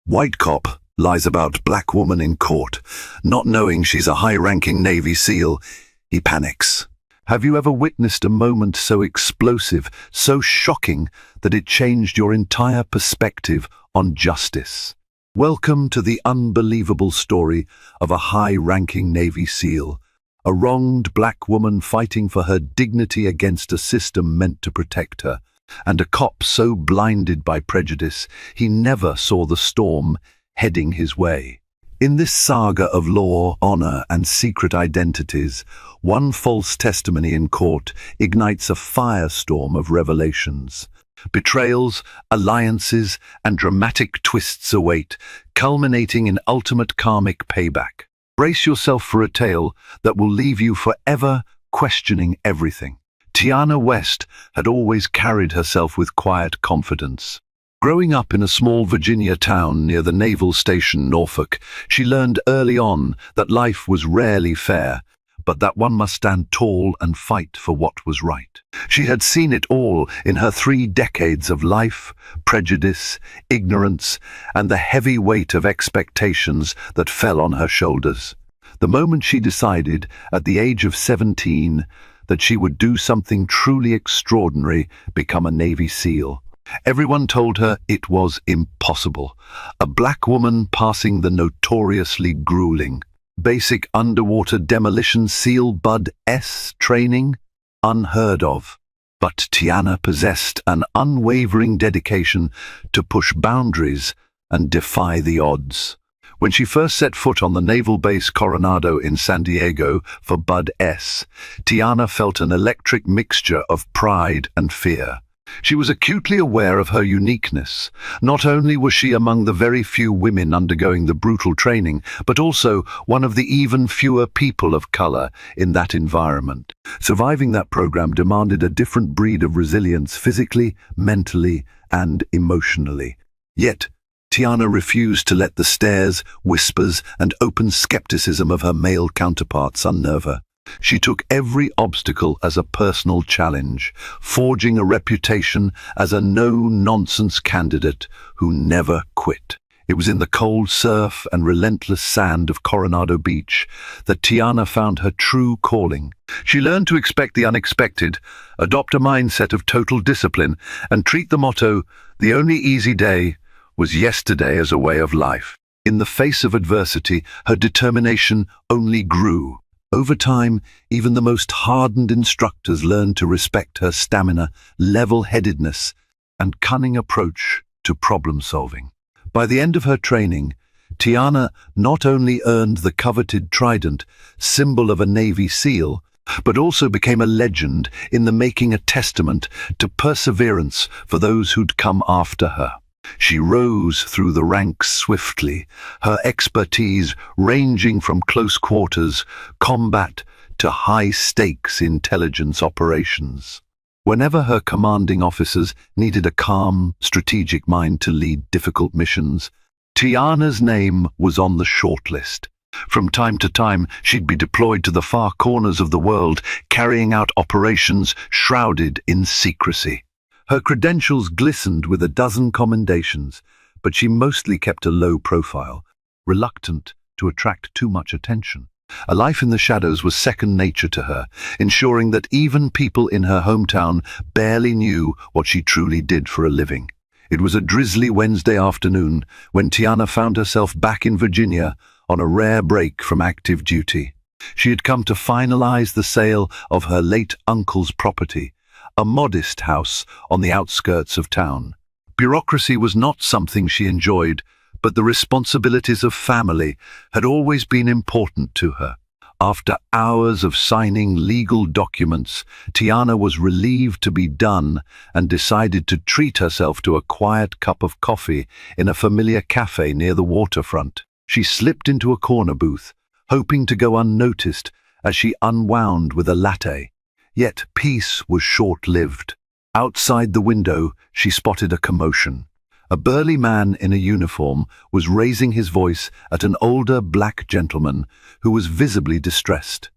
White cop lies about black woman in court. Not knowing she's a high-ranking Navy SEAL, he panics. Have you ever witnessed a moment so explosive, so shocking, that it changed your entire perspective on justice? Welcome to the unbelievable story of a high-ranking Navy SEAL, a wronged black woman fighting for her dignity against a system meant to protect her, and a cop so blinded by prejudice he never saw the storm heading his way. In this saga of law, honor, and secret identities, one false testimony in court ignites a firestorm of revelations. Betrayals, alliances, and dramatic twists await, culminating in ultimate karmic payback. Brace yourself for a tale that will leave you forever questioning everything. Tiana West had always carried herself with quiet confidence. Growing up in a small Virginia town near the naval station Norfolk, she learned early on that life was rarely fair, but that one must stand tall and fight for what was right. She had seen it all in her 3 decades of life, prejudice, ignorance, and the heavy weight of expectations that fell on her shoulders. The moment she decided, at the age of 17, that she would do something truly extraordinary, become a Navy SEAL, everyone told her it was impossible. A black woman passing the notoriously grueling basic underwater demolition SEAL Bud S training? Unheard of. But Tiana possessed an unwavering dedication to push boundaries and defy the odds. When she first set foot on the naval base Coronado in San Diego for Bud S, Tiana felt an electric mixture of pride and fear. She was acutely aware of her uniqueness. Not only was she among the very few women undergoing the brutal training, but also one of the even fewer people of color in that environment. Surviving that program demanded a different breed of resilience physically, mentally, and emotionally. Yet, Tiana refused to let the stares, whispers, and open skepticism of her male counterparts unnerve her. She took every obstacle as a personal challenge, forging a reputation as a no-nonsense candidate who never quit. It was in the cold surf and relentless sand of Coronado Beach that Tiana found her true calling. She learned to expect the unexpected, adopt a mindset of total discipline, and treat the motto, "The only easy day was yesterday," as a way of life. In the face of adversity, her determination only grew. Over time, even the most hardened instructors learned to respect her stamina, level-headedness, and cunning approach to problem-solving. By the end of her training, Tiana not only earned the coveted trident, symbol of a Navy SEAL, but also became a legend in the making, a testament to perseverance for those who'd come after her. She rose through the ranks swiftly, her expertise ranging from close quarters combat to high-stakes intelligence operations. Whenever her commanding officers needed a calm, strategic mind to lead difficult missions, Tiana's name was on the shortlist. From time to time, she'd be deployed to the far corners of the world, carrying out operations shrouded in secrecy. Her credentials glistened with a dozen commendations, but she mostly kept a low profile, reluctant to attract too much attention. A life in the shadows was second nature to her, ensuring that even people in her hometown barely knew what she truly did for a living. It was a drizzly Wednesday afternoon when Tiana found herself back in Virginia on a rare break from active duty. She had come to finalize the sale of her late uncle's property, a modest house on the outskirts of town. Bureaucracy was not something she enjoyed, but the responsibilities of family had always been important to her. After hours of signing legal documents, Tiana was relieved to be done and decided to treat herself to a quiet cup of coffee in a familiar cafe near the waterfront. She slipped into a corner booth, hoping to go unnoticed as she unwound with a latte. Yet peace was short-lived. Outside the window, she spotted a commotion. A burly man in a uniform was raising his voice at an older black gentleman who was visibly distressed.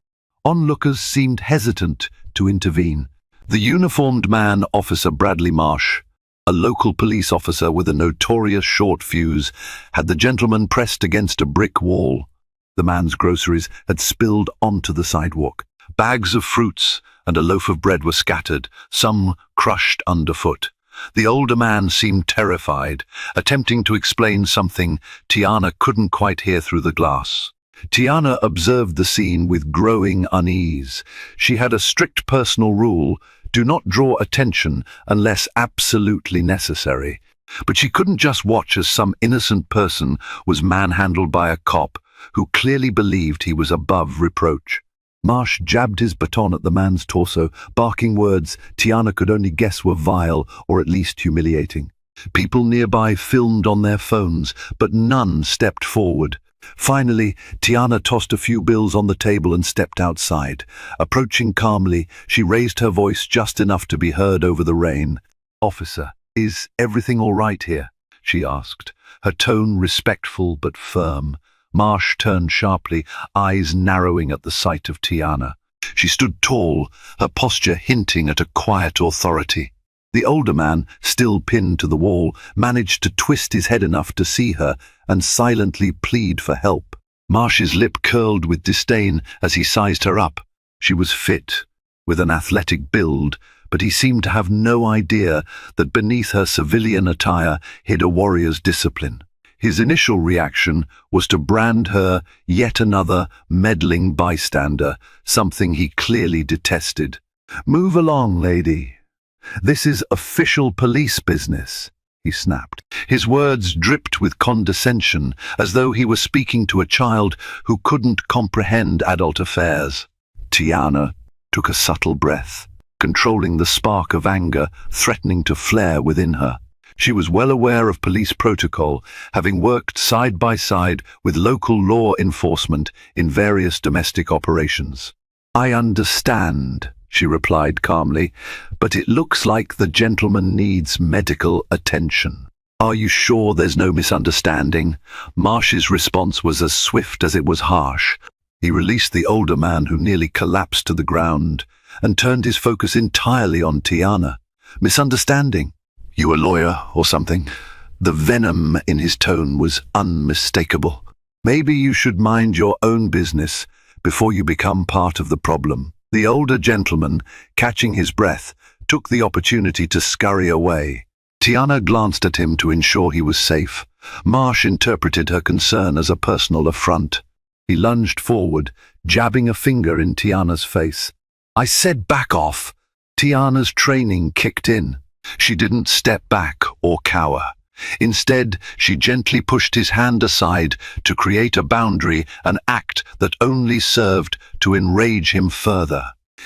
Onlookers seemed hesitant to intervene. The uniformed man, Officer Bradley Marsh, a local police officer with a notorious short fuse, had the gentleman pressed against a brick wall. The man's groceries had spilled onto the sidewalk. Bags of fruits and a loaf of bread were scattered, some crushed underfoot. The older man seemed terrified, attempting to explain something Tiana couldn't quite hear through the glass. Tiana observed the scene with growing unease. She had a strict personal rule: do not draw attention unless absolutely necessary. But she couldn't just watch as some innocent person was manhandled by a cop who clearly believed he was above reproach. Marsh jabbed his baton at the man's torso, barking words Tiana could only guess were vile or at least humiliating. People nearby filmed on their phones, but none stepped forward. Finally, Tiana tossed a few bills on the table and stepped outside. Approaching calmly, she raised her voice just enough to be heard over the rain. "Officer, is everything all right here?" she asked, her tone respectful but firm. Marsh turned sharply, eyes narrowing at the sight of Tiana. She stood tall, her posture hinting at a quiet authority. The older man, still pinned to the wall, managed to twist his head enough to see her and silently plead for help. Marsh's lip curled with disdain as he sized her up. She was fit, with an athletic build, but he seemed to have no idea that beneath her civilian attire hid a warrior's discipline. His initial reaction was to brand her yet another meddling bystander, something he clearly detested. "Move along, lady. This is official police business," he snapped. His words dripped with condescension, as though he were speaking to a child who couldn't comprehend adult affairs. Tiana took a subtle breath, controlling the spark of anger threatening to flare within her. She was well aware of police protocol, having worked side by side with local law enforcement in various domestic operations. "I understand," she replied calmly, "but it looks like the gentleman needs medical attention." "Are you sure there's no misunderstanding?" Marsh's response was as swift as it was harsh. He released the older man, who nearly collapsed to the ground, and turned his focus entirely on Tiana. "Misunderstanding? You a lawyer or something?" The venom in his tone was unmistakable. "Maybe you should mind your own business before you become part of the problem." The older gentleman, catching his breath, took the opportunity to scurry away. Tiana glanced at him to ensure he was safe. Marsh interpreted her concern as a personal affront. He lunged forward, jabbing a finger in Tiana's face. "I said back off." Tiana's training kicked in. She didn't step back or cower. Instead, she gently pushed his hand aside to create a boundary, an act that only served to enrage him further.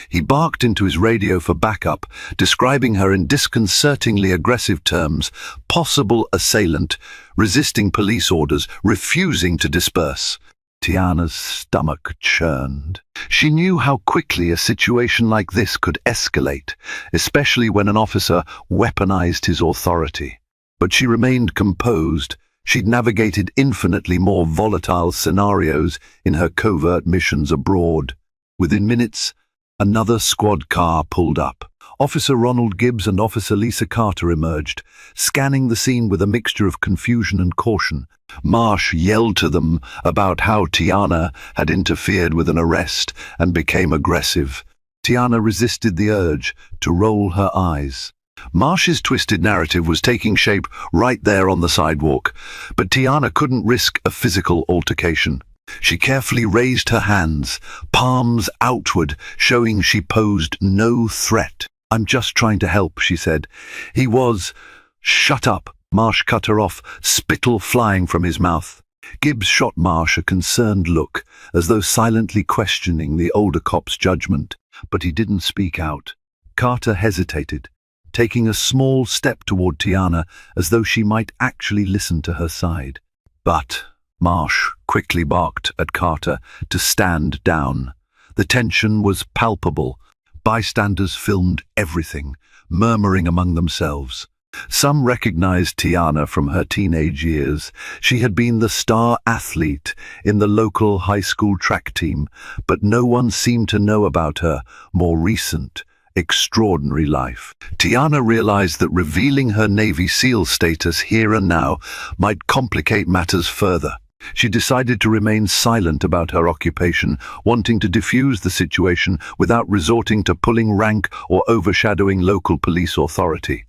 He barked into his radio for backup, describing her in disconcertingly aggressive terms: possible assailant, resisting police orders, refusing to disperse. Tiana's stomach churned. She knew how quickly a situation like this could escalate, especially when an officer weaponized his authority. But she remained composed. She'd navigated infinitely more volatile scenarios in her covert missions abroad. Within minutes, another squad car pulled up. Officer Ronald Gibbs and Officer Lisa Carter emerged, scanning the scene with a mixture of confusion and caution. Marsh yelled to them about how Tiana had interfered with an arrest and became aggressive. Tiana resisted the urge to roll her eyes. Marsh's twisted narrative was taking shape right there on the sidewalk, but Tiana couldn't risk a physical altercation. She carefully raised her hands, palms outward, showing she posed no threat. "I'm just trying to help," she said. "He was—" "Shut up," Marsh cut her off, spittle flying from his mouth. Gibbs shot Marsh a concerned look, as though silently questioning the older cop's judgment, but he didn't speak out. Carter hesitated, taking a small step toward Tiana as though she might actually listen to her side. But Marsh quickly barked at Carter to stand down. The tension was palpable. Bystanders filmed everything, murmuring among themselves. Some recognized Tiana from her teenage years. She had been the star athlete in the local high school track team, but no one seemed to know about her more recent, extraordinary life. Tiana realized that revealing her Navy SEAL status here and now might complicate matters further. She decided to remain silent about her occupation, wanting to defuse the situation without resorting to pulling rank or overshadowing local police authority.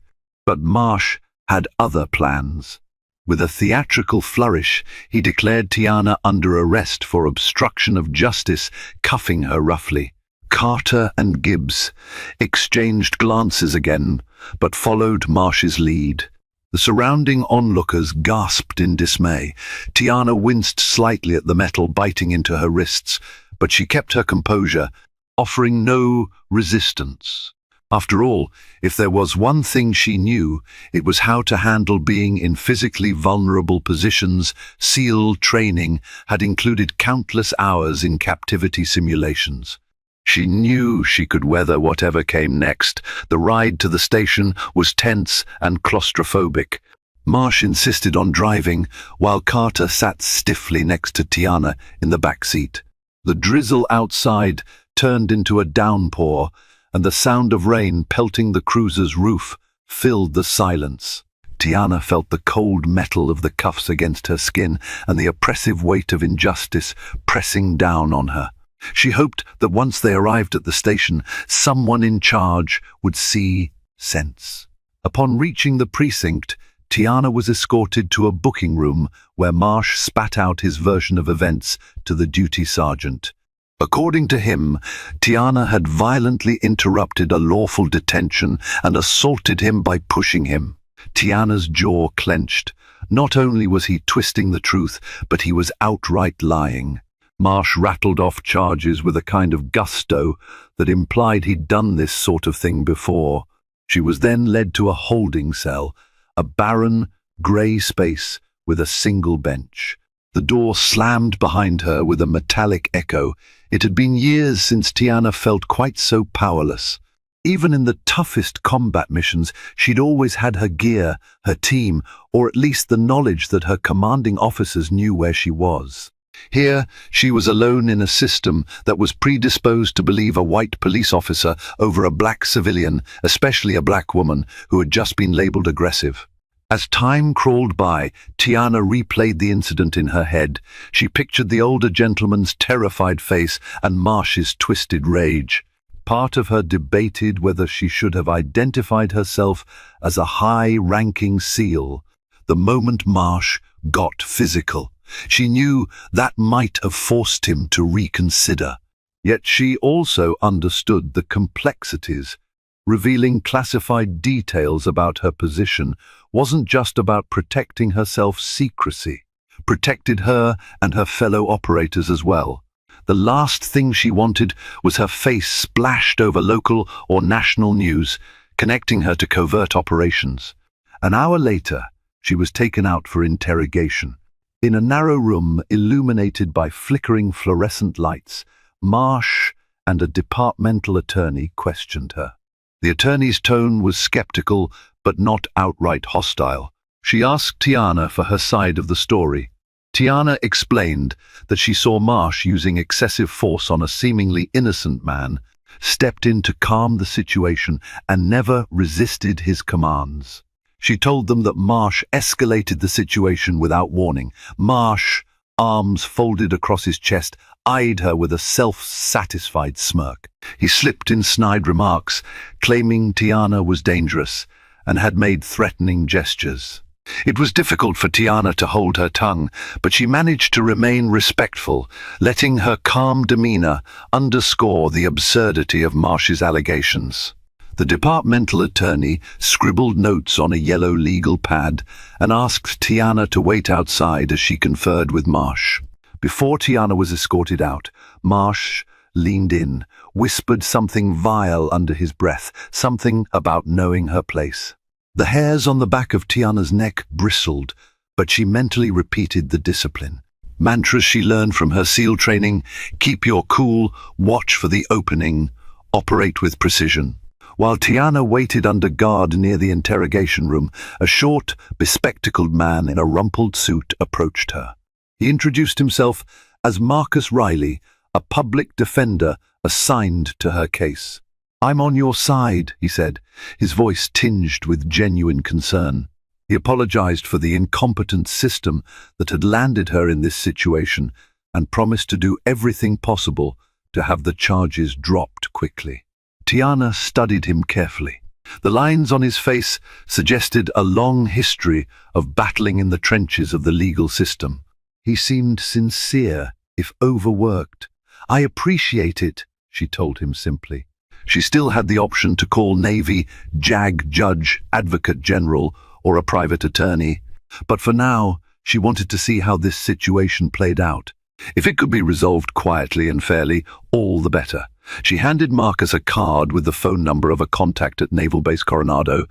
But Marsh had other plans. With a theatrical flourish, he declared Tiana under arrest for obstruction of justice, cuffing her roughly. Carter and Gibbs exchanged glances again, but followed Marsh's lead. The surrounding onlookers gasped in dismay. Tiana winced slightly at the metal biting into her wrists, but she kept her composure, offering no resistance. After all, if there was one thing she knew, it was how to handle being in physically vulnerable positions. SEAL training had included countless hours in captivity simulations. She knew she could weather whatever came next. The ride to the station was tense and claustrophobic. Marsh insisted on driving, while Carter sat stiffly next to Tiana in the back seat. The drizzle outside turned into a downpour, and the sound of rain pelting the cruiser's roof filled the silence. Tiana felt the cold metal of the cuffs against her skin and the oppressive weight of injustice pressing down on her. She hoped that once they arrived at the station, someone in charge would see sense. Upon reaching the precinct, Tiana was escorted to a booking room where Marsh spat out his version of events to the duty sergeant. According to him, Tiana had violently interrupted a lawful detention and assaulted him by pushing him. Tiana's jaw clenched. Not only was he twisting the truth, but he was outright lying. Marsh rattled off charges with a kind of gusto that implied he'd done this sort of thing before. She was then led to a holding cell, a barren, grey space with a single bench. The door slammed behind her with a metallic echo. It had been years since Tiana felt quite so powerless. Even in the toughest combat missions, she'd always had her gear, her team, or at least the knowledge that her commanding officers knew where she was. Here, she was alone in a system that was predisposed to believe a white police officer over a black civilian, especially a black woman, who had just been labeled aggressive. As time crawled by, Tiana replayed the incident in her head. She pictured the older gentleman's terrified face and Marsh's twisted rage. Part of her debated whether she should have identified herself as a high-ranking SEAL the moment Marsh got physical. She knew that might have forced him to reconsider. Yet she also understood the complexities. Revealing classified details about her position wasn't just about protecting herself. Secrecy protected her and her fellow operators as well. The last thing she wanted was her face splashed over local or national news, connecting her to covert operations. An hour later, she was taken out for interrogation. In a narrow room illuminated by flickering fluorescent lights, Marsh and a departmental attorney questioned her. The attorney's tone was skeptical, but not outright hostile. She asked Tiana for her side of the story. Tiana explained that she saw Marsh using excessive force on a seemingly innocent man, stepped in to calm the situation, and never resisted his commands. She told them that Marsh escalated the situation without warning. Marsh, arms folded across his chest, eyed her with a self-satisfied smirk. He slipped in snide remarks, claiming Tiana was dangerous and had made threatening gestures. It was difficult for Tiana to hold her tongue, but she managed to remain respectful, letting her calm demeanor underscore the absurdity of Marsh's allegations. The departmental attorney scribbled notes on a yellow legal pad and asked Tiana to wait outside as she conferred with Marsh. Before Tiana was escorted out, Marsh leaned in, whispered something vile under his breath, something about knowing her place. The hairs on the back of Tiana's neck bristled, but she mentally repeated the discipline. Mantras she learned from her SEAL training: keep your cool, watch for the opening, operate with precision. While Tiana waited under guard near the interrogation room, a short, bespectacled man in a rumpled suit approached her. He introduced himself as Marcus Riley, a public defender assigned to her case. "I'm on your side," he said, his voice tinged with genuine concern. He apologized for the incompetent system that had landed her in this situation and promised to do everything possible to have the charges dropped quickly. Tiana studied him carefully. The lines on his face suggested a long history of battling in the trenches of the legal system. He seemed sincere, if overworked. "I appreciate it," she told him simply. She still had the option to call Navy JAG Judge, Advocate General, or a private attorney. But for now, she wanted to see how this situation played out. If it could be resolved quietly and fairly, all the better. She handed Marcus a card with the phone number of a contact at Naval Base Coronado,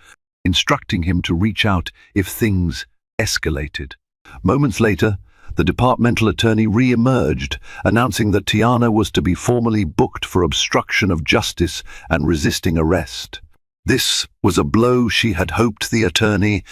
instructing him to reach out if things escalated. Moments later, the departmental attorney re-emerged, announcing that Tiana was to be formally booked for obstruction of justice and resisting arrest. This was a blow she had hoped the attorney,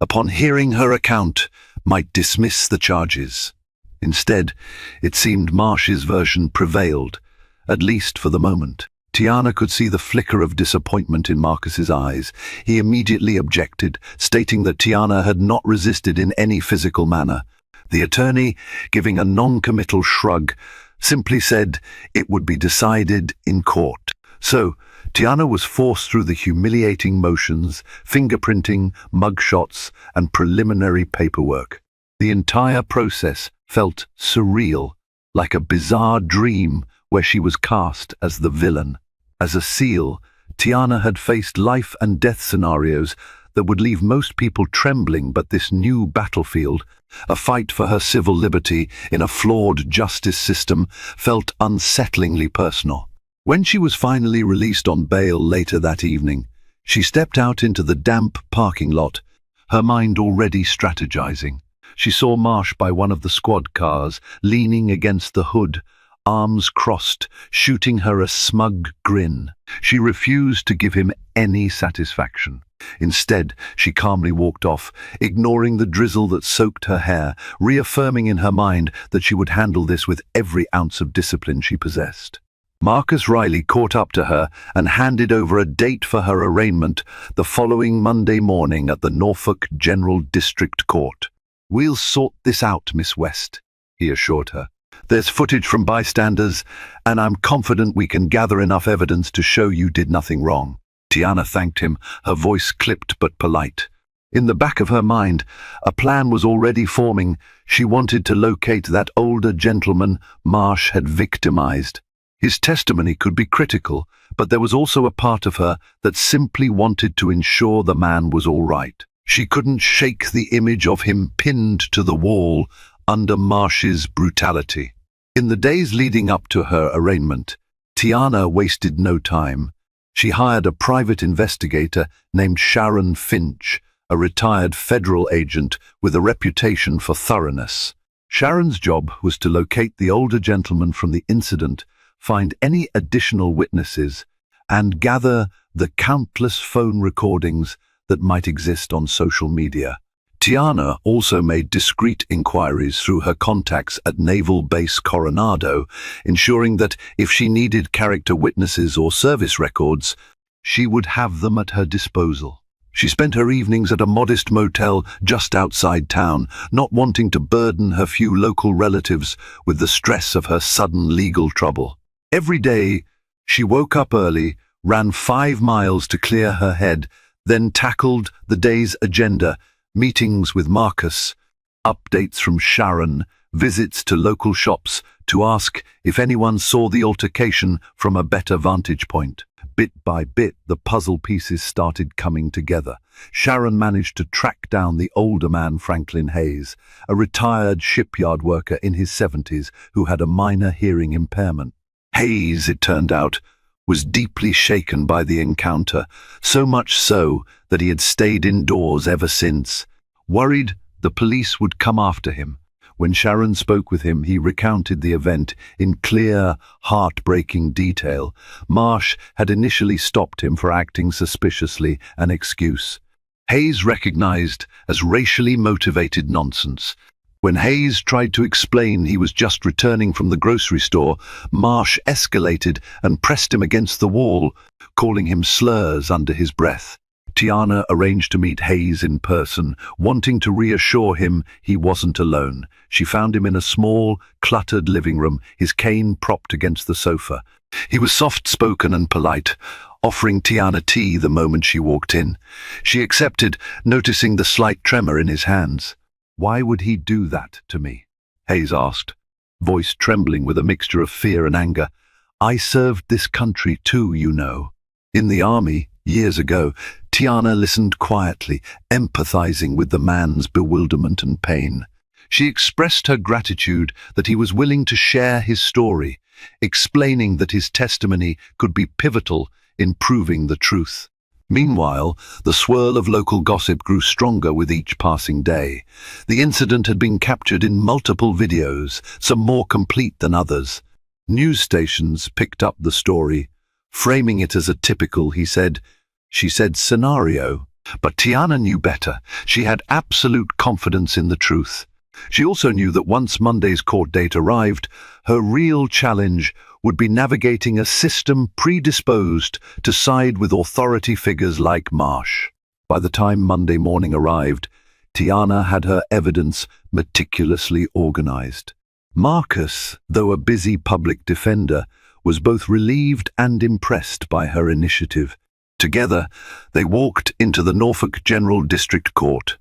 upon hearing her account, might dismiss the charges. Instead, it seemed Marsh's version prevailed, at least for the moment. Tiana could see the flicker of disappointment in Marcus's eyes. He immediately objected, stating that Tiana had not resisted in any physical manner. The attorney, giving a non-committal shrug, simply said it would be decided in court. So, Tiana was forced through the humiliating motions, fingerprinting, mugshots, and preliminary paperwork. The entire process felt surreal, like a bizarre dream where she was cast as the villain. As a SEAL, Tiana had faced life and death scenarios that would leave most people trembling, but this new battlefield, a fight for her civil liberty in a flawed justice system, felt unsettlingly personal. When she was finally released on bail later that evening, she stepped out into the damp parking lot, her mind already strategizing. She saw Marsh by one of the squad cars, leaning against the hood, arms crossed, shooting her a smug grin. She refused to give him any satisfaction. Instead, she calmly walked off, ignoring the drizzle that soaked her hair, reaffirming in her mind that she would handle this with every ounce of discipline she possessed. Marcus Riley caught up to her and handed over a date for her arraignment the following Monday morning at the Norfolk General District Court. "We'll sort this out, Miss West," he assured her. "There's footage from bystanders, and I'm confident we can gather enough evidence to show you did nothing wrong." Tiana thanked him, her voice clipped but polite. In the back of her mind, a plan was already forming. She wanted to locate that older gentleman Marsh had victimized. His testimony could be critical, but there was also a part of her that simply wanted to ensure the man was all right. She couldn't shake the image of him pinned to the wall under Marsh's brutality. In the days leading up to her arraignment, Tiana wasted no time. She hired a private investigator named Sharon Finch, a retired federal agent with a reputation for thoroughness. Sharon's job was to locate the older gentleman from the incident, find any additional witnesses, and gather the countless phone recordings that might exist on social media. Tiana also made discreet inquiries through her contacts at Naval Base Coronado, ensuring that if she needed character witnesses or service records, she would have them at her disposal. She spent her evenings at a modest motel just outside town, not wanting to burden her few local relatives with the stress of her sudden legal trouble. Every day, she woke up early, ran 5 miles to clear her head, then tackled the day's agenda: meetings with Marcus, updates from Sharon, visits to local shops to ask if anyone saw the altercation from a better vantage point. Bit by bit, the puzzle pieces started coming together. Sharon managed to track down the older man Franklin Hayes, a retired shipyard worker in his 70s who had a minor hearing impairment. Hayes, it turned out, was deeply shaken by the encounter, so much so that he had stayed indoors ever since, worried the police would come after him. When Sharon spoke with him, he recounted the event in clear, heartbreaking detail. Marsh had initially stopped him for acting suspiciously, an excuse Hayes recognized as racially motivated nonsense. When Hayes tried to explain he was just returning from the grocery store, Marsh escalated and pressed him against the wall, calling him slurs under his breath. Tiana arranged to meet Hayes in person, wanting to reassure him he wasn't alone. She found him in a small, cluttered living room, his cane propped against the sofa. He was soft-spoken and polite, offering Tiana tea the moment she walked in. She accepted, noticing the slight tremor in his hands. "Why would he do that to me?" Hayes asked, voice trembling with a mixture of fear and anger. "I served this country too, you know. In the army, years ago." Tiana listened quietly, empathizing with the man's bewilderment and pain. She expressed her gratitude that he was willing to share his story, explaining that his testimony could be pivotal in proving the truth. Meanwhile, the swirl of local gossip grew stronger with each passing day. The incident had been captured in multiple videos, some more complete than others. News stations picked up the story, framing it as a typical, she said scenario. But Tiana knew better. She had absolute confidence in the truth. She also knew that once Monday's court date arrived, her real challenge would be navigating a system predisposed to side with authority figures like Marsh. By the time Monday morning arrived, Tiana had her evidence meticulously organized. Marcus, though a busy public defender, was both relieved and impressed by her initiative. Together, they walked into the Norfolk General District Court.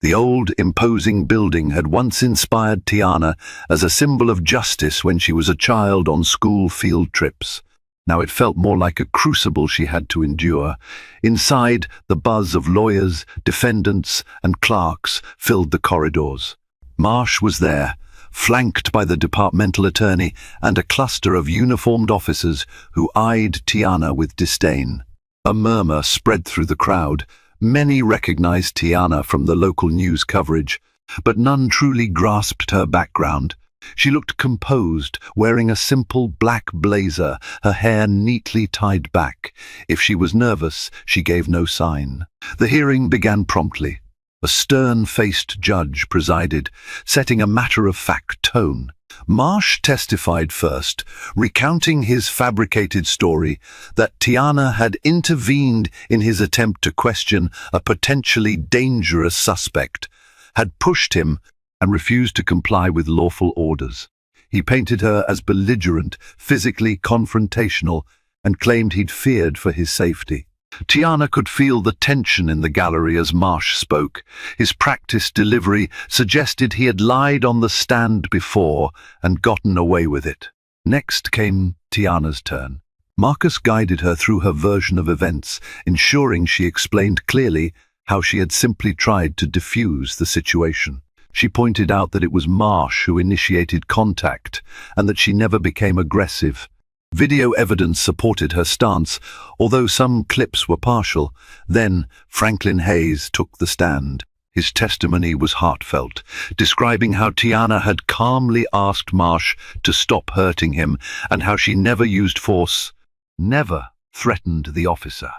The old, imposing building had once inspired Tiana as a symbol of justice when she was a child on school field trips. Now it felt more like a crucible she had to endure. Inside, the buzz of lawyers, defendants, and clerks filled the corridors. Marsh was there, flanked by the departmental attorney and a cluster of uniformed officers who eyed Tiana with disdain. A murmur spread through the crowd. Many recognized Tiana from the local news coverage, but none truly grasped her background. She looked composed, wearing a simple black blazer, her hair neatly tied back. If she was nervous, she gave no sign. The hearing began promptly. A stern-faced judge presided, setting a matter-of-fact tone. Marsh testified first, recounting his fabricated story that Tiana had intervened in his attempt to question a potentially dangerous suspect, had pushed him, and refused to comply with lawful orders. He painted her as belligerent, physically confrontational, and claimed he'd feared for his safety. Tiana could feel the tension in the gallery as Marsh spoke. His practiced delivery suggested he had lied on the stand before and gotten away with it. Next came Tiana's turn. Marcus guided her through her version of events, ensuring she explained clearly how she had simply tried to defuse the situation. She pointed out that it was Marsh who initiated contact and that she never became aggressive. Video evidence supported her stance, although some clips were partial. Then Franklin Hayes took the stand. His testimony was heartfelt, describing how Tiana had calmly asked Marsh to stop hurting him and how she never used force, never threatened the officer.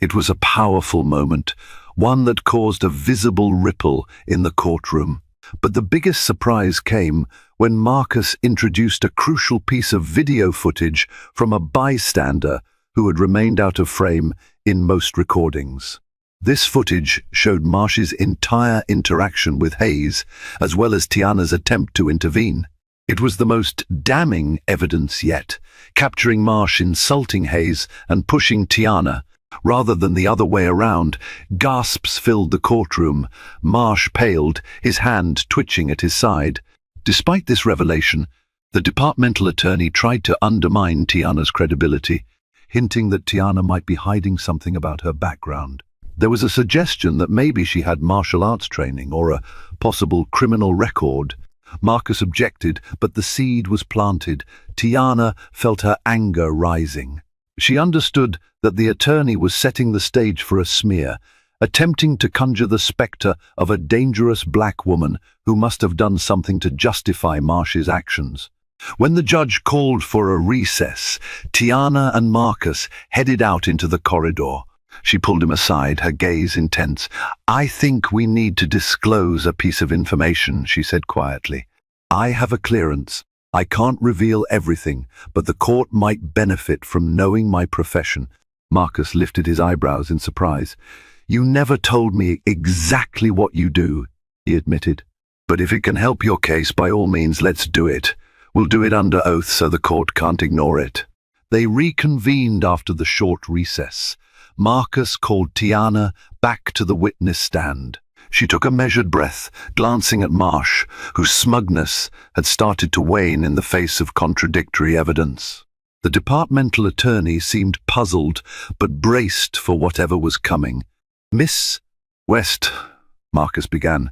It was a powerful moment, one that caused a visible ripple in the courtroom. But the biggest surprise came when Marcus introduced a crucial piece of video footage from a bystander who had remained out of frame in most recordings. This footage showed Marsh's entire interaction with Hayes, as well as Tiana's attempt to intervene. It was the most damning evidence yet, capturing Marsh insulting Hayes and pushing Tiana, rather than the other way around. Gasps filled the courtroom. Marsh paled, his hand twitching at his side. Despite this revelation, the departmental attorney tried to undermine Tiana's credibility, hinting that Tiana might be hiding something about her background. There was a suggestion that maybe she had martial arts training or a possible criminal record. Marcus objected, but the seed was planted. Tiana felt her anger rising. She understood that the attorney was setting the stage for a smear, attempting to conjure the spectre of a dangerous black woman who must have done something to justify Marsh's actions. When the judge called for a recess, Tiana and Marcus headed out into the corridor. She pulled him aside, her gaze intense. "I think we need to disclose a piece of information," she said quietly. "I have a clearance. I can't reveal everything, but the court might benefit from knowing my profession." Marcus lifted his eyebrows in surprise. "You never told me exactly what you do," he admitted. "But if it can help your case, by all means, let's do it. We'll do it under oath so the court can't ignore it." They reconvened after the short recess. Marcus called Tiana back to the witness stand. She took a measured breath, glancing at Marsh, whose smugness had started to wane in the face of contradictory evidence. The departmental attorney seemed puzzled, but braced for whatever was coming. "Miss West," Marcus began,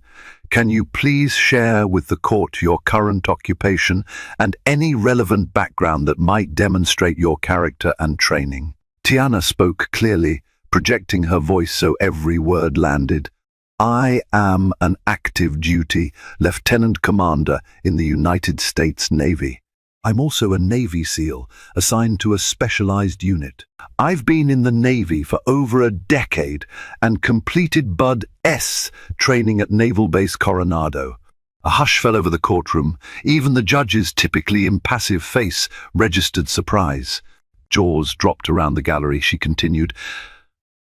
"can you please share with the court your current occupation and any relevant background that might demonstrate your character and training?" Tiana spoke clearly, projecting her voice so every word landed. "I am an active duty lieutenant commander in the United States Navy. I'm also a Navy SEAL assigned to a specialized unit. I've been in the Navy for over a decade and completed Bud S training at Naval Base Coronado." A hush fell over the courtroom. Even the judge's typically impassive face registered surprise. Jaws dropped around the gallery. She continued,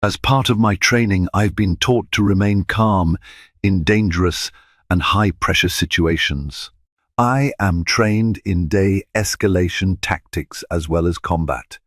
"As part of my training, I've been taught to remain calm in dangerous and high-pressure situations. I am trained in de-escalation tactics as well as combat.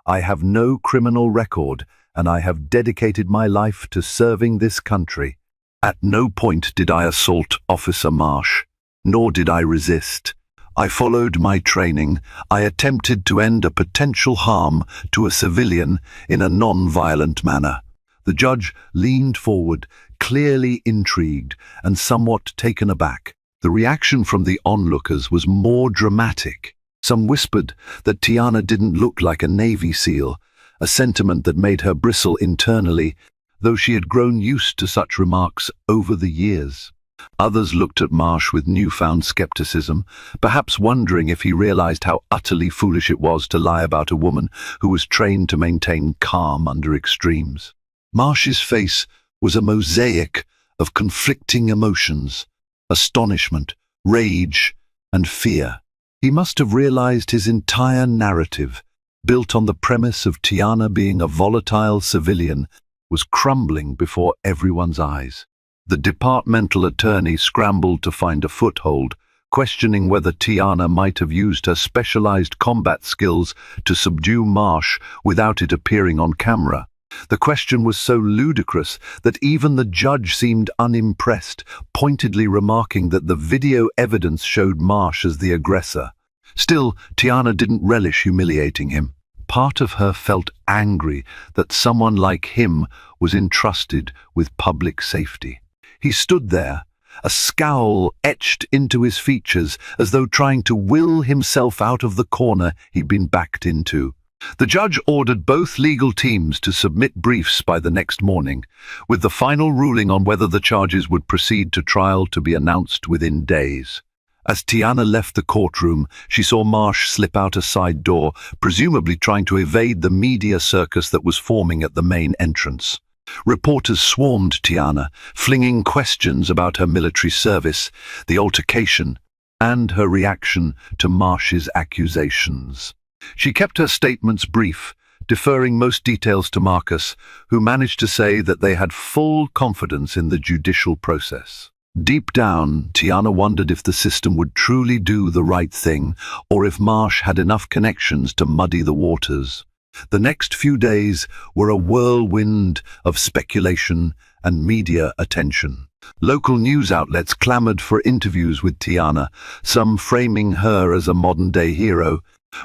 I have no criminal record, and I have dedicated my life to serving this country. At no point did I assault Officer Marsh, nor did I resist. I followed my training. I attempted to end a potential harm to a civilian in a non-violent manner." The judge leaned forward, clearly intrigued and somewhat taken aback. The reaction from the onlookers was more dramatic. Some whispered that Tiana didn't look like a Navy SEAL, a sentiment that made her bristle internally, though she had grown used to such remarks over the years. Others looked at Marsh with newfound skepticism, perhaps wondering if he realized how utterly foolish it was to lie about a woman who was trained to maintain calm under extremes. Marsh's face was a mosaic of conflicting emotions: astonishment, rage, and fear. He must have realized his entire narrative, built on the premise of Tiana being a volatile civilian, was crumbling before everyone's eyes. The departmental attorney scrambled to find a foothold, questioning whether Tiana might have used her specialized combat skills to subdue Marsh without it appearing on camera. The question was so ludicrous that even the judge seemed unimpressed, pointedly remarking that the video evidence showed Marsh as the aggressor. Still, Tiana didn't relish humiliating him. Part of her felt angry that someone like him was entrusted with public safety. He stood there, a scowl etched into his features as though trying to will himself out of the corner he'd been backed into. The judge ordered both legal teams to submit briefs by the next morning, with the final ruling on whether the charges would proceed to trial to be announced within days. As Tiana left the courtroom, she saw Marsh slip out a side door, presumably trying to evade the media circus that was forming at the main entrance. Reporters swarmed Tiana, flinging questions about her military service, the altercation, and her reaction to Marsh's accusations. She kept her statements brief, deferring most details to Marcus, who managed to say that they had full confidence in the judicial process. Deep down, Tiana wondered if the system would truly do the right thing, or if Marsh had enough connections to muddy the waters. The next few days were a whirlwind of speculation and media attention. Local news outlets clamored for interviews with Tiana, some framing her as a modern-day hero,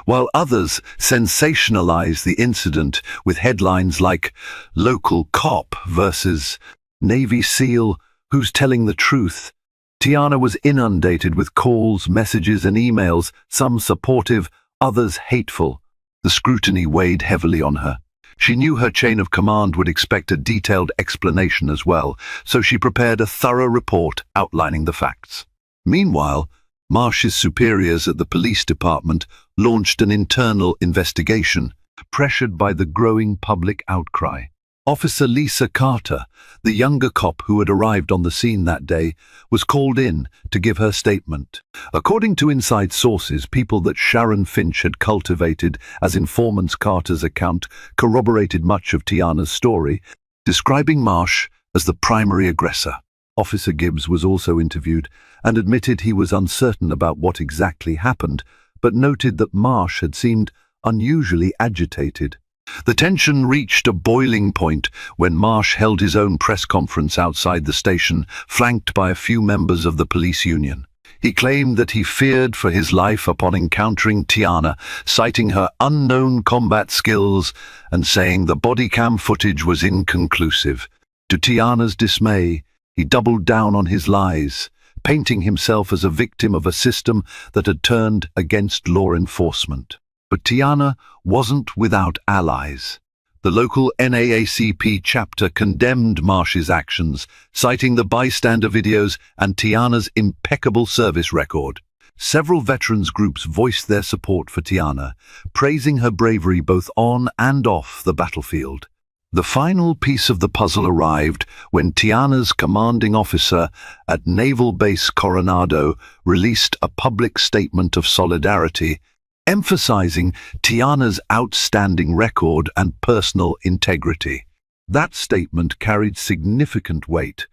while others sensationalized the incident with headlines like "Local Cop versus Navy SEAL, Who's Telling the Truth?" Tiana was inundated with calls, messages, and emails, some supportive, others hateful. The scrutiny weighed heavily on her. She knew her chain of command would expect a detailed explanation as well, so she prepared a thorough report outlining the facts. Meanwhile, Marsh's superiors at the police department launched an internal investigation, pressured by the growing public outcry. Officer Lisa Carter, the younger cop who had arrived on the scene that day, was called in to give her statement. According to inside sources, people that Sharon Finch had cultivated as informants, Carter's account corroborated much of Tiana's story, describing Marsh as the primary aggressor. Officer Gibbs was also interviewed and admitted he was uncertain about what exactly happened, but noted that Marsh had seemed unusually agitated. The tension reached a boiling point when Marsh held his own press conference outside the station, flanked by a few members of the police union. He claimed that he feared for his life upon encountering Tiana, citing her unknown combat skills and saying the body cam footage was inconclusive. To Tiana's dismay, he doubled down on his lies, painting himself as a victim of a system that had turned against law enforcement. But Tiana wasn't without allies. The local NAACP chapter condemned Marsh's actions, citing the bystander videos and Tiana's impeccable service record. Several veterans groups voiced their support for Tiana, praising her bravery both on and off the battlefield. The final piece of the puzzle arrived when Tiana's commanding officer at Naval Base Coronado released a public statement of solidarity, emphasizing Tiana's outstanding record and personal integrity. That statement carried significant weight.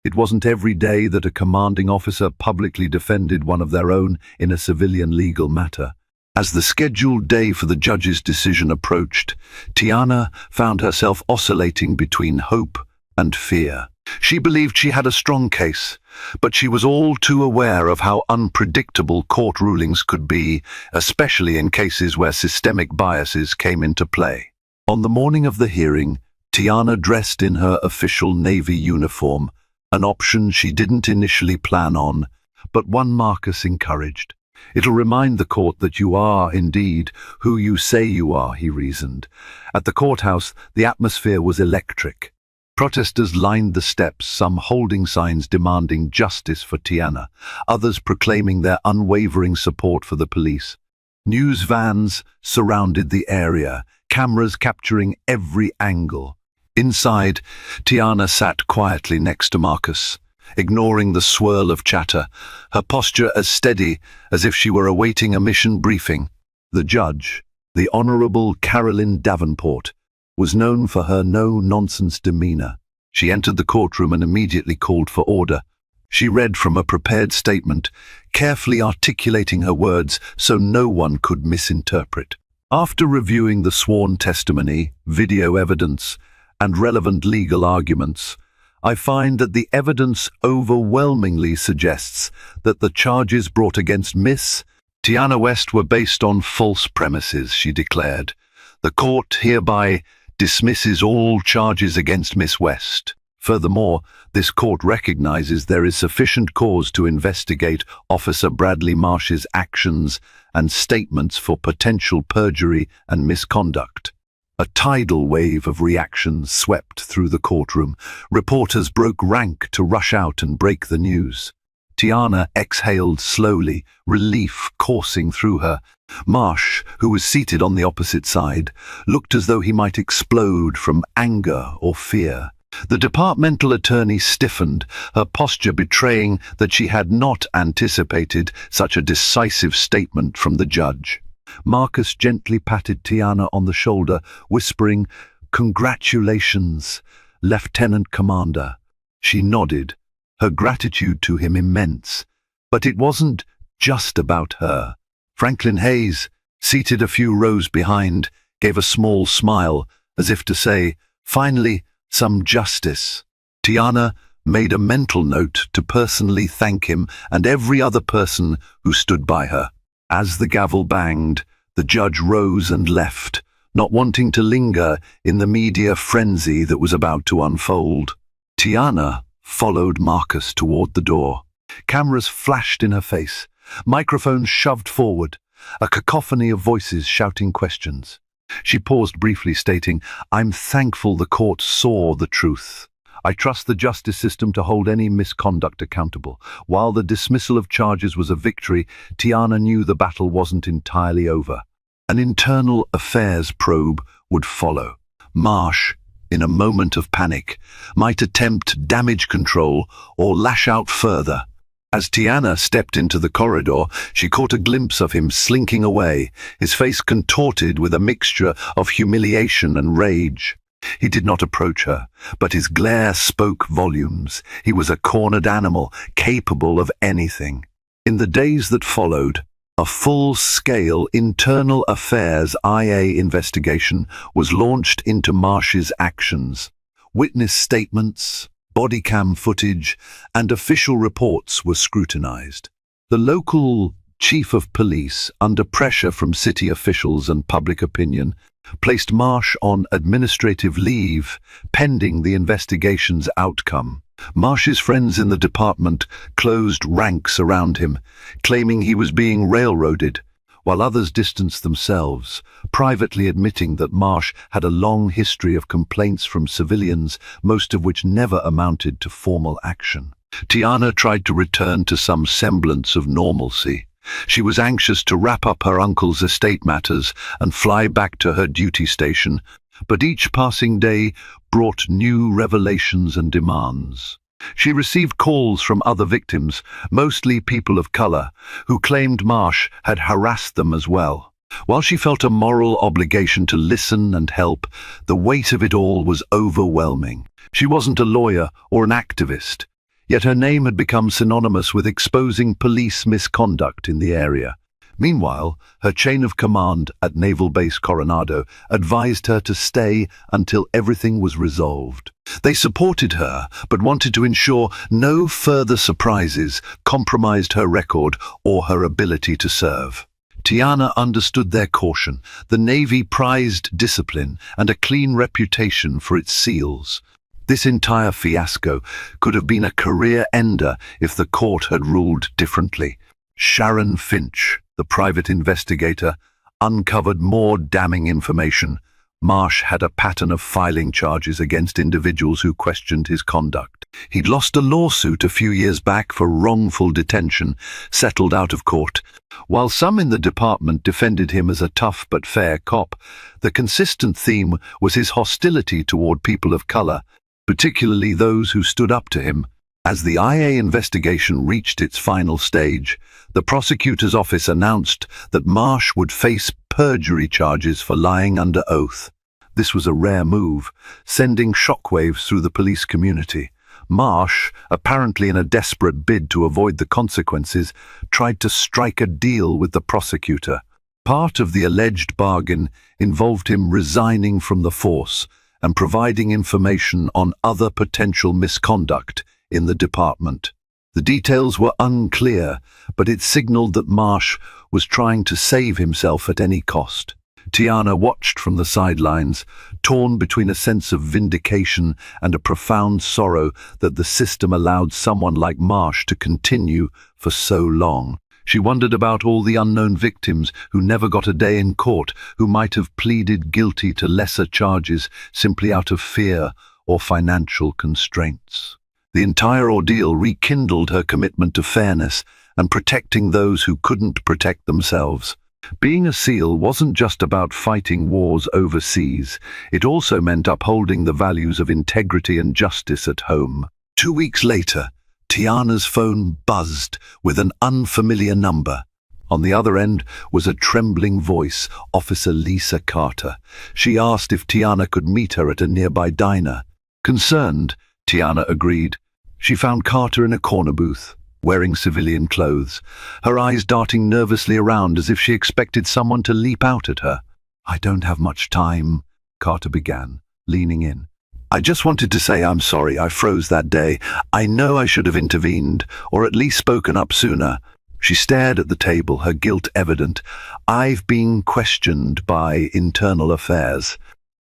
It wasn't every day that a commanding officer publicly defended one of their own in a civilian legal matter. As the scheduled day for the judge's decision approached, Tiana found herself oscillating between hope and fear. She believed she had a strong case, but she was all too aware of how unpredictable court rulings could be, especially in cases where systemic biases came into play. On the morning of the hearing, Tiana dressed in her official Navy uniform, an option she didn't initially plan on, but one Marcus encouraged. "It'll remind the court that you are, indeed, who you say you are," he reasoned. At the courthouse, the atmosphere was electric. Protesters lined the steps, some holding signs demanding justice for Tiana, others proclaiming their unwavering support for the police. News vans surrounded the area, cameras capturing every angle. Inside, Tiana sat quietly next to Marcus, ignoring the swirl of chatter, her posture as steady as if she were awaiting a mission briefing. The judge, the Honorable Carolyn Davenport, was known for her no-nonsense demeanor. She entered the courtroom and immediately called for order. She read from a prepared statement, carefully articulating her words so no one could misinterpret. After reviewing the sworn testimony, video evidence, and relevant legal arguments, I find that the evidence overwhelmingly suggests that the charges brought against Miss Tiana West were based on false premises, she declared. The court hereby dismisses all charges against Miss West. Furthermore, this court recognizes there is sufficient cause to investigate Officer Bradley Marsh's actions and statements for potential perjury and misconduct. A tidal wave of reactions swept through the courtroom. Reporters broke rank to rush out and break the news. Tiana exhaled slowly, relief coursing through her. Marsh, who was seated on the opposite side, looked as though he might explode from anger or fear. The departmental attorney stiffened, her posture betraying that she had not anticipated such a decisive statement from the judge. Marcus gently patted Tiana on the shoulder, whispering, "Congratulations, Lieutenant Commander." She nodded, her gratitude to him immense. But it wasn't just about her. Franklin Hayes, seated a few rows behind, gave a small smile, as if to say, "Finally, some justice." Tiana made a mental note to personally thank him and every other person who stood by her. As the gavel banged, the judge rose and left, not wanting to linger in the media frenzy that was about to unfold. Tiana followed Marcus toward the door. Cameras flashed in her face, microphones shoved forward, a cacophony of voices shouting questions. She paused briefly, stating, "I'm thankful the court saw the truth. I trust the justice system to hold any misconduct accountable." While the dismissal of charges was a victory, Tiana knew the battle wasn't entirely over. An internal affairs probe would follow. Marsh, in a moment of panic, might attempt damage control or lash out further. As Tiana stepped into the corridor, she caught a glimpse of him slinking away, his face contorted with a mixture of humiliation and rage. He did not approach her, but his glare spoke volumes. He was a cornered animal, capable of anything. In the days that followed, a full-scale internal affairs IA investigation was launched into Marsh's actions. Witness statements, body cam footage, and official reports were scrutinized. The local chief of police, under pressure from city officials and public opinion, placed Marsh on administrative leave pending the investigation's outcome. Marsh's friends in the department closed ranks around him, claiming he was being railroaded, while others distanced themselves, privately admitting that Marsh had a long history of complaints from civilians, most of which never amounted to formal action. Tiana tried to return to some semblance of normalcy. She was anxious to wrap up her uncle's estate matters and fly back to her duty station, but each passing day brought new revelations and demands. She received calls from other victims, mostly people of color, who claimed Marsh had harassed them as well. While she felt a moral obligation to listen and help, the weight of it all was overwhelming. She wasn't a lawyer or an activist, yet her name had become synonymous with exposing police misconduct in the area. Meanwhile, her chain of command at Naval Base Coronado advised her to stay until everything was resolved. They supported her, but wanted to ensure no further surprises compromised her record or her ability to serve. Tiana understood their caution. The Navy prized discipline and a clean reputation for its SEALs. This entire fiasco could have been a career ender if the court had ruled differently. Sharon Finch, the private investigator, uncovered more damning information. Marsh had a pattern of filing charges against individuals who questioned his conduct. He'd lost a lawsuit a few years back for wrongful detention, settled out of court. While some in the department defended him as a tough but fair cop, the consistent theme was his hostility toward people of color, particularly those who stood up to him. As the IA investigation reached its final stage, the prosecutor's office announced that Marsh would face perjury charges for lying under oath. This was a rare move, sending shockwaves through the police community. Marsh, apparently in a desperate bid to avoid the consequences, tried to strike a deal with the prosecutor. Part of the alleged bargain involved him resigning from the force and providing information on other potential misconduct in the department. The details were unclear, but it signaled that Marsh was trying to save himself at any cost. Tiana watched from the sidelines, torn between a sense of vindication and a profound sorrow that the system allowed someone like Marsh to continue for so long. She wondered about all the unknown victims who never got a day in court, who might have pleaded guilty to lesser charges simply out of fear or financial constraints. The entire ordeal rekindled her commitment to fairness and protecting those who couldn't protect themselves. Being a SEAL wasn't just about fighting wars overseas. It also meant upholding the values of integrity and justice at home. 2 weeks later, Tiana's phone buzzed with an unfamiliar number. On the other end was a trembling voice, Officer Lisa Carter. She asked if Tiana could meet her at a nearby diner. Concerned, Tiana agreed. She found Carter in a corner booth, wearing civilian clothes, her eyes darting nervously around as if she expected someone to leap out at her. "I don't have much time," Carter began, leaning in. "I just wanted to say I'm sorry I froze that day. I know I should have intervened, or at least spoken up sooner." She stared at the table, her guilt evident. "I've been questioned by internal affairs.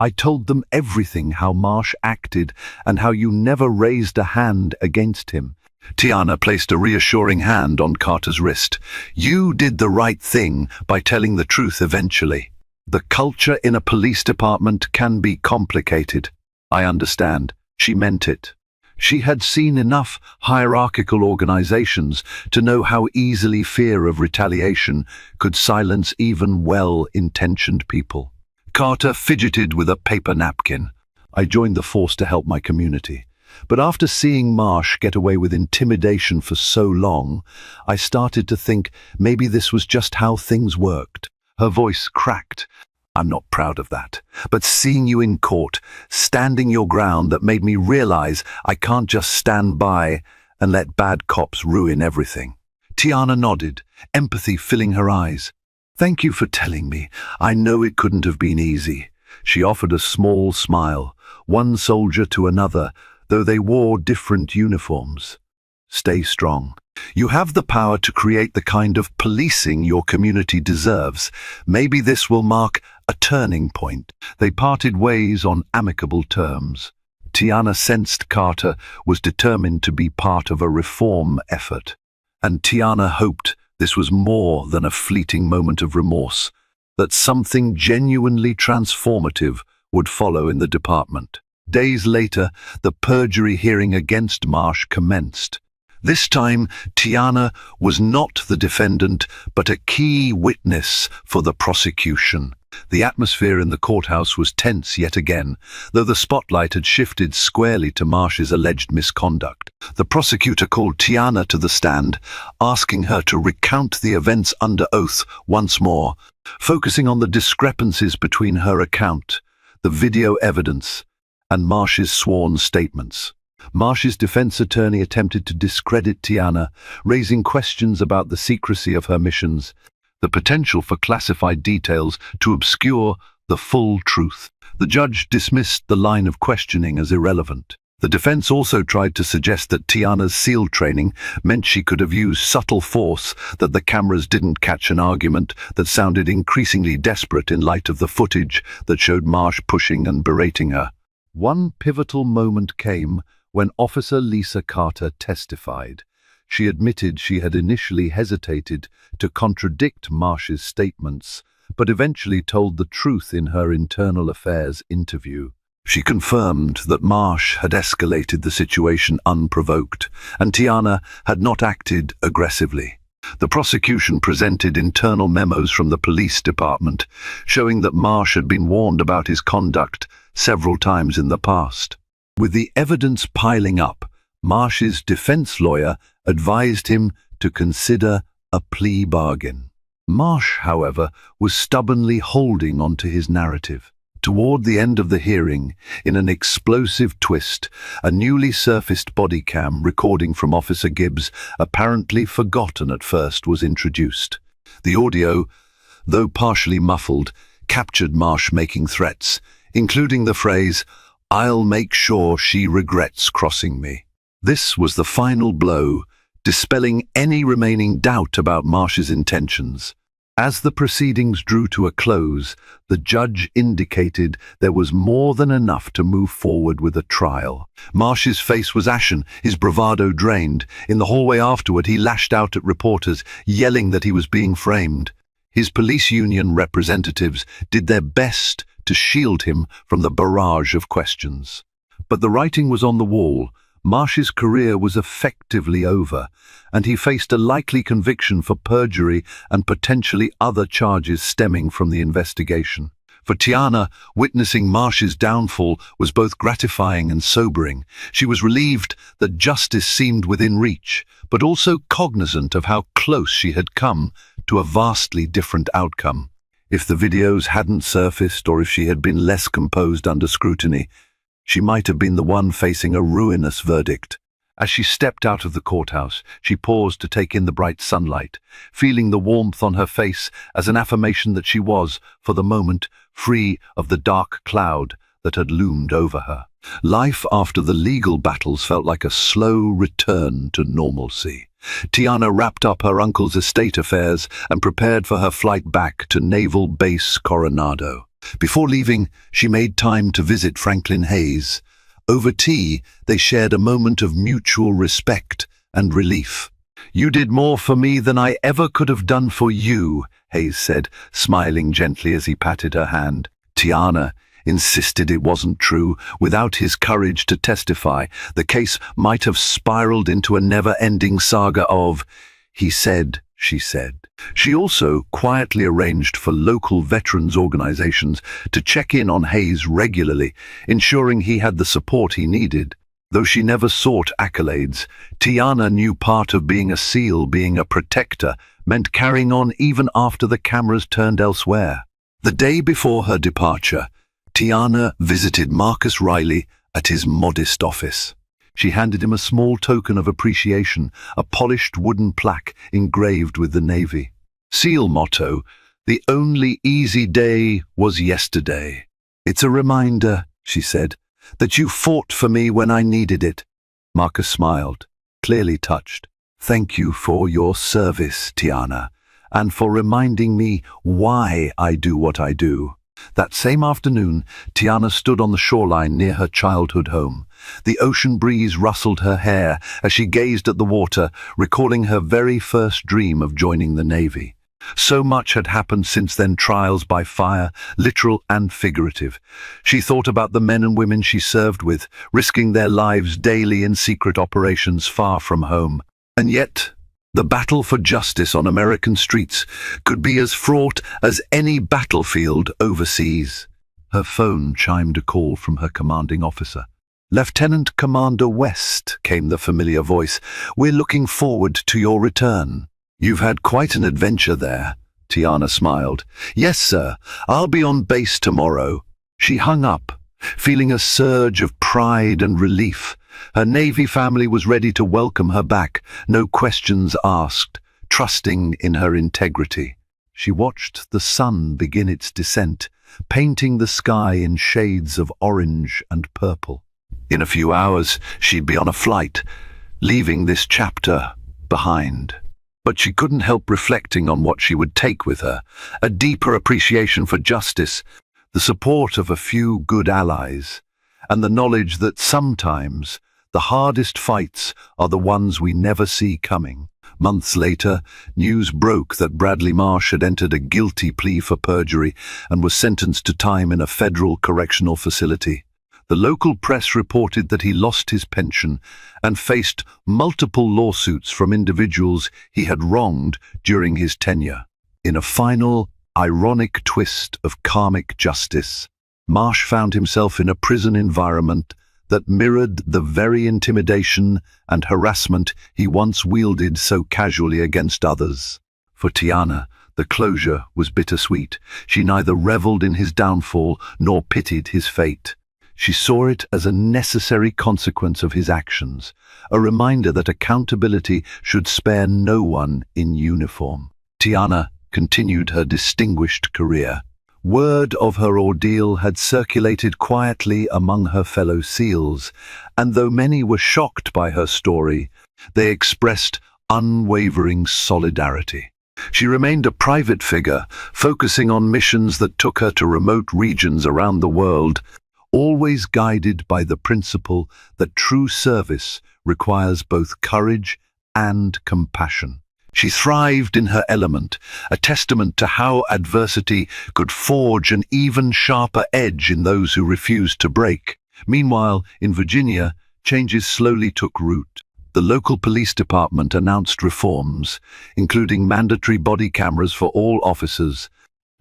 I told them everything, how Marsh acted and how you never raised a hand against him." Tiana placed a reassuring hand on Carter's wrist. "You did the right thing by telling the truth eventually. The culture in a police department can be complicated." "I understand." She meant it. She had seen enough hierarchical organizations to know how easily fear of retaliation could silence even well-intentioned people. Carter fidgeted with a paper napkin. I joined the force to help my community. But after seeing Marsh get away with intimidation for so long, I started to think maybe this was just how things worked. Her voice cracked. I'm not proud of that. But seeing you in court, standing your ground, that made me realize I can't just stand by and let bad cops ruin everything. Tiana nodded, empathy filling her eyes. Thank you for telling me. I know it couldn't have been easy. She offered a small smile, one soldier to another, though they wore different uniforms. Stay strong. You have the power to create the kind of policing your community deserves. Maybe this will mark a turning point. They parted ways on amicable terms. Tiana sensed Carter was determined to be part of a reform effort, and Tiana hoped this was more than a fleeting moment of remorse, that something genuinely transformative would follow in the department. Days later, the perjury hearing against Marsh commenced. This time, Tiana was not the defendant, but a key witness for the prosecution. The atmosphere in the courthouse was tense yet again, though the spotlight had shifted squarely to Marsh's alleged misconduct. The prosecutor called Tiana to the stand, asking her to recount the events under oath once more, focusing on the discrepancies between her account, the video evidence, and Marsh's sworn statements. Marsh's defense attorney attempted to discredit Tiana, raising questions about the secrecy of her missions, the potential for classified details to obscure the full truth. The judge dismissed the line of questioning as irrelevant. The defense also tried to suggest that Tiana's SEAL training meant she could have used subtle force, that the cameras didn't catch an argument that sounded increasingly desperate in light of the footage that showed Marsh pushing and berating her. One pivotal moment came when Officer Lisa Carter testified. She admitted she had initially hesitated to contradict Marsh's statements, but eventually told the truth in her internal affairs interview. She confirmed that Marsh had escalated the situation unprovoked, and Tiana had not acted aggressively. The prosecution presented internal memos from the police department, showing that Marsh had been warned about his conduct several times in the past. With the evidence piling up, Marsh's defense lawyer advised him to consider a plea bargain. Marsh, however, was stubbornly holding on to his narrative. Toward the end of the hearing, in an explosive twist, a newly surfaced body cam recording from Officer Gibbs, apparently forgotten at first, was introduced. The audio, though partially muffled, captured Marsh making threats, including the phrase, "I'll make sure she regrets crossing me." This was the final blow, dispelling any remaining doubt about Marsh's intentions. As the proceedings drew to a close, the judge indicated there was more than enough to move forward with a trial. Marsh's face was ashen, his bravado drained. In the hallway afterward, he lashed out at reporters, yelling that he was being framed. His police union representatives did their best to shield him from the barrage of questions. But the writing was on the wall. Marsh's career was effectively over, and he faced a likely conviction for perjury and potentially other charges stemming from the investigation. For Tiana, witnessing Marsh's downfall was both gratifying and sobering. She was relieved that justice seemed within reach, but also cognizant of how close she had come to a vastly different outcome. If the videos hadn't surfaced, or if she had been less composed under scrutiny, she might have been the one facing a ruinous verdict. As she stepped out of the courthouse, she paused to take in the bright sunlight, feeling the warmth on her face as an affirmation that she was, for the moment, free of the dark cloud that had loomed over her. Life after the legal battles felt like a slow return to normalcy. Tiana wrapped up her uncle's estate affairs and prepared for her flight back to Naval Base Coronado. Before leaving, she made time to visit Franklin Hayes. Over tea, they shared a moment of mutual respect and relief. "You did more for me than I ever could have done for you," Hayes said, smiling gently as he patted her hand. Tiana insisted it wasn't true. Without his courage to testify, the case might have spiraled into a never-ending saga of "he said, she said." She also quietly arranged for local veterans organizations to check in on Hayes regularly, ensuring he had the support he needed. Though she never sought accolades, Tiana knew part of being a SEAL, being a protector, meant carrying on even after the cameras turned elsewhere. The day before her departure, Tiana visited Marcus Riley at his modest office. She handed him a small token of appreciation, a polished wooden plaque engraved with the Navy SEAL motto, "The only easy day was yesterday." "It's a reminder," she said, "that you fought for me when I needed it." Marcus smiled, clearly touched. "Thank you for your service, Tiana, and for reminding me why I do what I do." That same afternoon, Tiana stood on the shoreline near her childhood home. The ocean breeze rustled her hair as she gazed at the water, recalling her very first dream of joining the Navy. So much had happened since then, trials by fire, literal and figurative. She thought about the men and women she served with, risking their lives daily in secret operations far from home. And yet, the battle for justice on American streets could be as fraught as any battlefield overseas. Her phone chimed a call from her commanding officer. "Lieutenant Commander West," came the familiar voice. "We're looking forward to your return." "You've had quite an adventure there," Tiana smiled. "Yes, sir. I'll be on base tomorrow." She hung up, feeling a surge of pride and relief. Her Navy family was ready to welcome her back, no questions asked, trusting in her integrity. She watched the sun begin its descent, painting the sky in shades of orange and purple. In a few hours, she'd be on a flight, leaving this chapter behind. But she couldn't help reflecting on what she would take with her: a deeper appreciation for justice, the support of a few good allies, and the knowledge that sometimes the hardest fights are the ones we never see coming. Months later, news broke that Bradley Marsh had entered a guilty plea for perjury and was sentenced to time in a federal correctional facility. The local press reported that he lost his pension and faced multiple lawsuits from individuals he had wronged during his tenure. In a final, ironic twist of karmic justice, Marsh found himself in a prison environment that mirrored the very intimidation and harassment he once wielded so casually against others. For Tiana, the closure was bittersweet. She neither reveled in his downfall nor pitied his fate. She saw it as a necessary consequence of his actions, a reminder that accountability should spare no one in uniform. Tiana continued her distinguished career. Word of her ordeal had circulated quietly among her fellow SEALs, and though many were shocked by her story, they expressed unwavering solidarity. She remained a private figure, focusing on missions that took her to remote regions around the world, always guided by the principle that true service requires both courage and compassion. She thrived in her element, a testament to how adversity could forge an even sharper edge in those who refused to break. Meanwhile, in Virginia, changes slowly took root. The local police department announced reforms, including mandatory body cameras for all officers,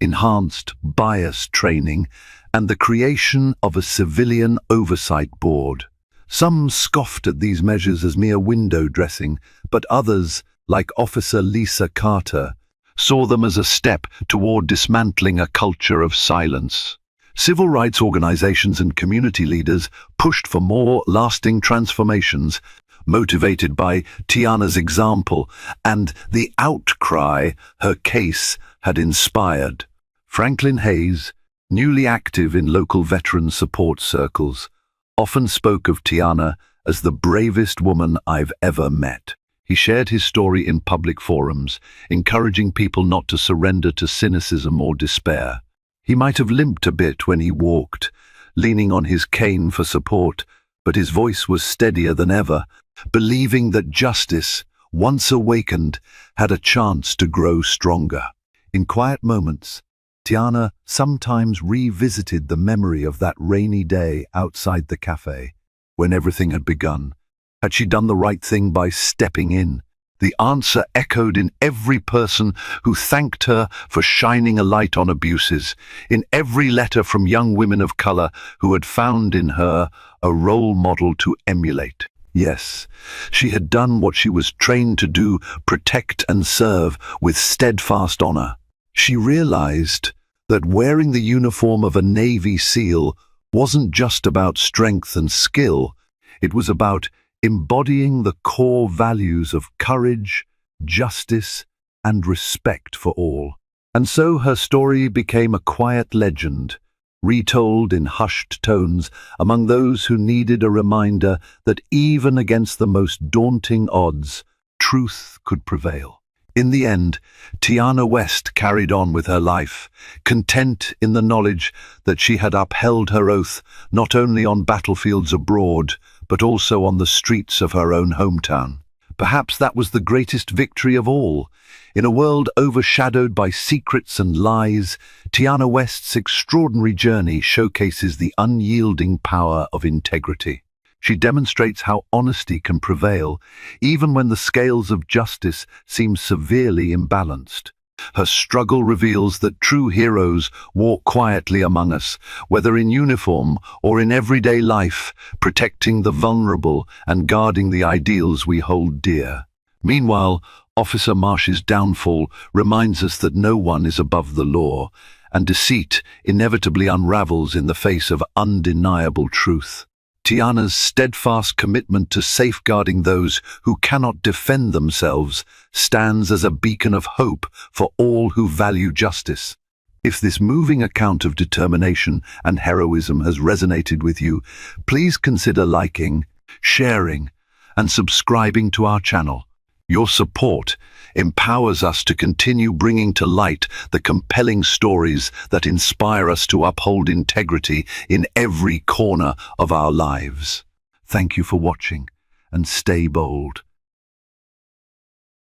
enhanced bias training, and the creation of a civilian oversight board. Some scoffed at these measures as mere window dressing, but others, like Officer Lisa Carter, saw them as a step toward dismantling a culture of silence. Civil rights organizations and community leaders pushed for more lasting transformations, motivated by Tiana's example and the outcry her case had inspired. Franklin Hayes, newly active in local veteran support circles, often spoke of Tiana as the bravest woman I've ever met. He shared his story in public forums, encouraging people not to surrender to cynicism or despair. He might have limped a bit when he walked, leaning on his cane for support, but his voice was steadier than ever, believing that justice, once awakened, had a chance to grow stronger. In quiet moments, Tiana sometimes revisited the memory of that rainy day outside the cafe, when everything had begun. Had she done the right thing by stepping in? The answer echoed in every person who thanked her for shining a light on abuses, in every letter from young women of color who had found in her a role model to emulate. Yes, she had done what she was trained to do, protect and serve with steadfast honor. She realized that wearing the uniform of a Navy SEAL wasn't just about strength and skill, it was about embodying the core values of courage, justice, and respect for all. And so her story became a quiet legend, retold in hushed tones among those who needed a reminder that even against the most daunting odds, truth could prevail. In the end, Tiana West carried on with her life, content in the knowledge that she had upheld her oath not only on battlefields abroad, but also on the streets of her own hometown. Perhaps that was the greatest victory of all. In a world overshadowed by secrets and lies, Tiana West's extraordinary journey showcases the unyielding power of integrity. She demonstrates how honesty can prevail, even when the scales of justice seem severely imbalanced. Her struggle reveals that true heroes walk quietly among us, whether in uniform or in everyday life, protecting the vulnerable and guarding the ideals we hold dear. Meanwhile, Officer Marsh's downfall reminds us that no one is above the law, and deceit inevitably unravels in the face of undeniable truth. Tiana's steadfast commitment to safeguarding those who cannot defend themselves stands as a beacon of hope for all who value justice. If this moving account of determination and heroism has resonated with you, please consider liking, sharing, and subscribing to our channel. Your support empowers us to continue bringing to light the compelling stories that inspire us to uphold integrity in every corner of our lives. Thank you for watching, and stay bold.